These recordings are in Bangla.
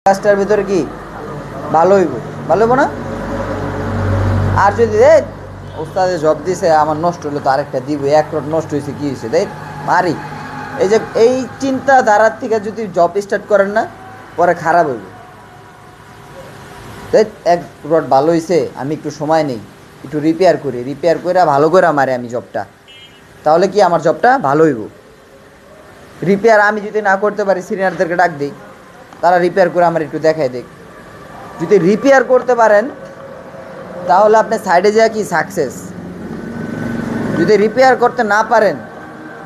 কাজটার ভিতরে কি ভালো হইব, ভালো হইব না? আর যদি ওস্তাদে জব দিছে আমার নষ্ট হলো তো আরেকটা দিব, এক রোড নষ্ট হয়েছে কি হয়েছে দেখ মারি, এই যে এই চিন্তাধারার থেকে যদি জব স্টার্ট করেন না পরে খারাপ হইব। এক রড ভালো হয়েছে, আমি একটু সময় নেই, একটু রিপেয়ার করি, রিপেয়ার করে ভালো করে মারে আমি জবটা, তাহলে কি আমার জবটা ভালো হইব। রিপেয়ার আমি যদি না করতে পারি সিনিয়রদেরকে ডাক দিই, তারা রিপেয়ার করে আমার একটু দেখায় দেখ। যদি রিপেয়ার করতে পারেন তাহলে আপনি সাইডে যাওয়া কি সাকসেস। যদি রিপেয়ার করতে না পারেন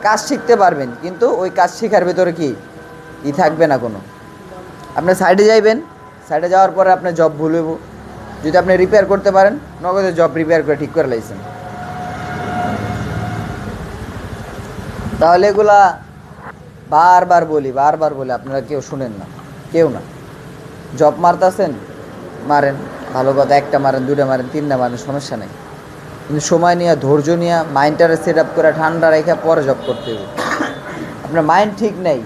কাজ শিখতে পারবেন, কিন্তু ওই কাজ শেখার ভেতরে কি থাকবে না কোনো। আপনি সাইডে যাইবেন, সাইডে যাওয়ার পরে আপনার জব ভুল হইব। যদি আপনি রিপেয়ার করতে পারেন নগদে জব রিপেয়ার করে ঠিক করে লাইছেন। তাহলে এগুলা বারবার বলি, আপনারা কেউ শুনেন না, কেউ না। জব মারতেছেন মারেন, ভালো কথা, একটা মারেন, দুটা মারেন, তিনটা মারেন, সমস্যা নেই, কিন্তু সময় নিয়ে ধৈর্য নিয়ে মাইন্ডটারে সেট আপ করে ঠান্ডা রেখে পরে জব করতে হবে। আপনার মাইন্ড ঠিক নেই,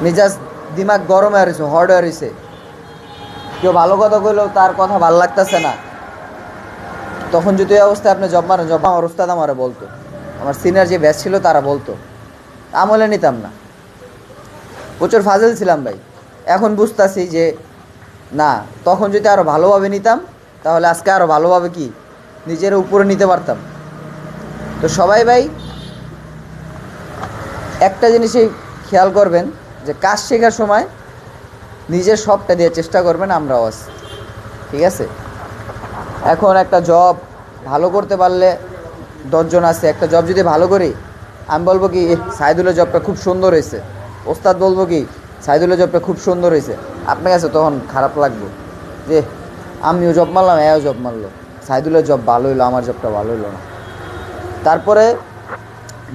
মেজাজ দিমাগ গরম হয়ে রয়েছে, হট হয়ে রয়েছে, কেউ ভালো কথা কইলেও তার কথা ভালো লাগতেছে না, তখন যদি ওই অবস্থায় আপনি জব মারেন, জব আমার ওস্তাদ আমারে বলতো, আমার সিনিয়র যে ব্যাচ ছিল তারা বলতো, আমলে নিতাম না, প্রচুর ফাজেল ছিলাম ভাই। এখন বুঝতেছি যে না, তখন যদি আরও ভালোভাবে নিতাম তাহলে আজকে আরও ভালোভাবে কি নিজের উপরে নিতে পারতাম। তো সবাই ভাই একটা জিনিসই খেয়াল করবেন যে কাজ শেখার সময় নিজের সবটা দিয়ে চেষ্টা করবেন, আমরাও আছি, ঠিক আছে? এখন একটা জব ভালো করতে পারলে 10 জন আছে, একটা জব যদি ভালো করি আমি বলবো কি সাইদুলের জবটা খুব সুন্দর হয়েছে, ওস্তাদ বলবো কি সাইদুলের জবটা খুব সুন্দর হয়েছে, আপনার কাছে তখন খারাপ লাগবে যে আমিও জব মারলাম, এও জব মারলো, সাইদুলের জব ভালো হইলো, আমার জবটা ভালো হইলো না। তারপরে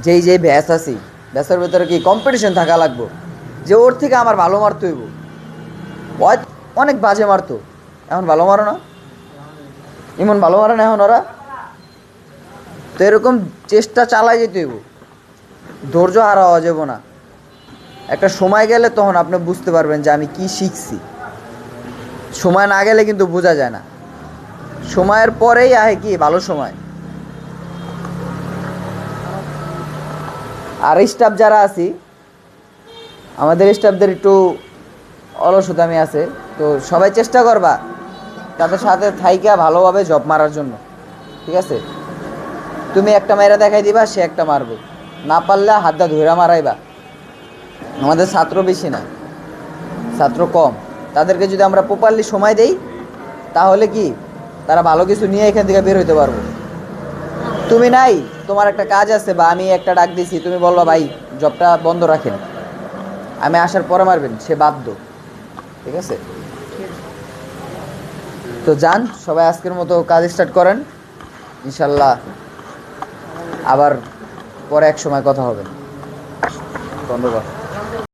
যেই ব্যাচ আছি, ব্যাচের ভেতরে কি কম্পিটিশন থাকা লাগবো, যে ওর থেকে আমার ভালো মারতে হইব। অনেক বাজে মারতো, এখন ভালো মারো না, এমন ভালো মারে না এখন ওরা। তো এরকম চেষ্টা চালাই যেতে হইব, ধৈর্য হারাওয়া যাব না। একটা সময় গেলে তখন আপনি বুঝতে পারবেন যে আমি কি শিখছি। সময় না গেলে কিন্তু বোঝা যায় না, সময়ের পরেই আহে কি ভালো সময়। আর স্টাফ যারা আছি, আমাদের স্টাফদের একটু অলসতামি আছে, তো সবাই চেষ্টা করবা তাদের সাথে থাইকা ভালোভাবে জব মারার জন্য, ঠিক আছে? তুমি একটা মাইরা দেখাই দিবা, সে একটা মারবে, না পারলে হাতটা ধইরা মারাইবা। আমাদের ছাত্র বেশি না, ছাত্র কম, তাদেরকে যদি আমরা প্রপারলি সময় দেই তাহলে কি তারা ভালো কিছু নিয়ে এখান থেকে বের হইতে পারবো। তুমি নাই, তোমার একটা কাজ আছে বা আমি একটা ডাক দিছি, তুমি বললো ভাই জবটা বন্ধ রাখেন, আমি আসার পরে মারবেন, সে বাধ্য, ঠিক আছে? তো যান সবাই আজকের মতো কাজ স্টার্ট করেন, ইনশাল্লাহ আবার পরে এক সময় কথা হবে। ধন্যবাদ।